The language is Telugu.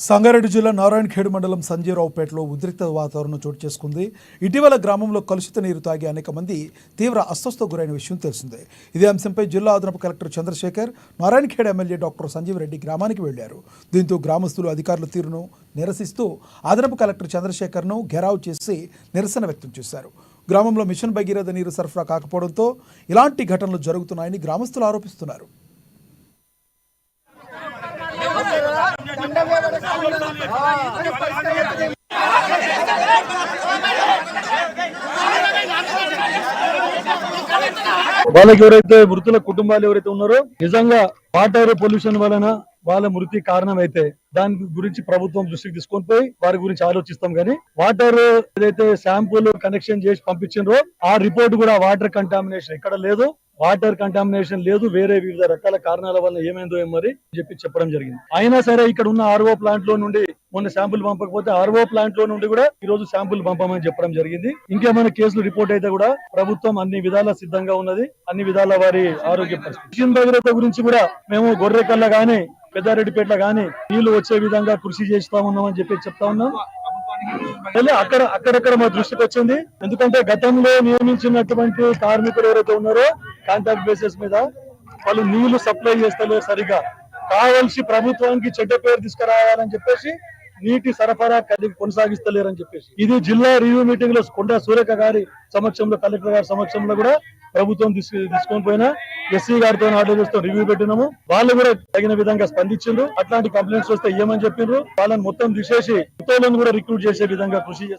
సంగారెడ్డి జిల్లా నారాయణఖేడ్ మండలం సంజీరావుపేటలో ఉద్రిక్త వాతావరణం చోటు చేసుకుంది. ఇటీవల గ్రామంలో కలుషిత నీరు తాగి అనేక మంది తీవ్ర అస్వస్థతకు గురైన విషయం తెలిసిందే. ఇదే అంశంపై జిల్లా అదనపు collector Chandrashekar, Narayankhed MLA doctor Sanjeev Reddy గ్రామానికి వెళ్లారు. దీంతో గ్రామస్తులు అధికారుల తీరును నిరసిస్తూ అదనపు కలెక్టర్ చంద్రశేఖర్ను ఘెరావ్ చేసి నిరసన వ్యక్తం చేశారు. గ్రామంలో మిషన్ భగీరథ నీరు సరఫరా కాకపోవడంతో ఇలాంటి ఘటనలు జరుగుతున్నాయని గ్రామస్తులు ఆరోపిస్తున్నారు. వాళ్ళకి ఎవరైతే మృతుల కుటుంబాలు ఎవరైతే ఉన్నారో నిజంగా వాటర్ పొల్యూషన్ వలన వాళ్ళ మృతి కారణం అయితే దాని గురించి ప్రభుత్వం దృష్టికి తీసుకొని పోయి వారి గురించి ఆలోచిస్తాం. కానీ వాటర్ ఏదైతే శాంపుల్ కనెక్షన్ చేసి పంపించిండ్రో ఆ రిపోర్ట్ కూడా వాటర్ కంటామినేషన్ ఇక్కడ లేదు, వాటర్ కంటామినేషన్ లేదు, వేరే వివిధ రకాల కారణాల వల్ల ఏమైందో మరి చెప్పడం జరిగింది. అయినా సరే ఇక్కడ ఉన్న ఆర్ఓ ప్లాంట్ లో నుండి మొన్న శాంపుల్ పంపకపోతే ఆర్ఓ ప్లాంట్ లో నుండి కూడా ఈ రోజు శాంపుల్ పంపమని చెప్పడం జరిగింది. ఇంకేమైనా కేసులు రిపోర్ట్ అయితే కూడా ప్రభుత్వం అన్ని విధాలా సిద్ధంగా ఉన్నది. అన్ని విధాల వారి ఆరోగ్య పరిస్థితి మిషన్ భగీరథ గురించి కూడా మేము గొర్రెకల్ల గానీ పెద్దారెడ్డిపేటలో గానీ నీళ్లు వచ్చే విధంగా కృషి చేస్తా ఉన్నామని చెప్తా ఉన్నాం. అక్కడక్కడ మా దృష్టికి వచ్చింది. ఎందుకంటే గతంలో నియమించినటువంటి కార్మికులు ఎవరైతే ఉన్నారో కాంట్రాక్ట్ బేసిస్ మీద వాళ్ళు నీళ్లు సప్లై చేస్తలేరు సరిగా. కావలసి ప్రభుత్వానికి చెడ్డ పేరు తీసుకురావాలని చెప్పేసి నీటి సరఫరా కొనసాగిస్తలేరని చెప్పేసి ఇది జిల్లా రివ్యూ మీటింగ్ లో కొండా సూర్యక గారి సమక్షంలో, కలెక్టర్ గారి సమక్షంలో కూడా ప్రభుత్వం తీసుకొని పోయినా ఎస్సీ గారితో ఆర్డర్ చేస్తూ రివ్యూ పెట్టినాము. వాళ్ళు కూడా తగిన విధంగా స్పందించారు. అట్లాంటి కంప్లైంట్స్ వస్తే ఏమని చెప్పిండ్రు, వాళ్ళని మొత్తం తీసేసి ఉత్తోలను కూడా రిక్రూట్ చేసే విధంగా కృషి చేస్తారు.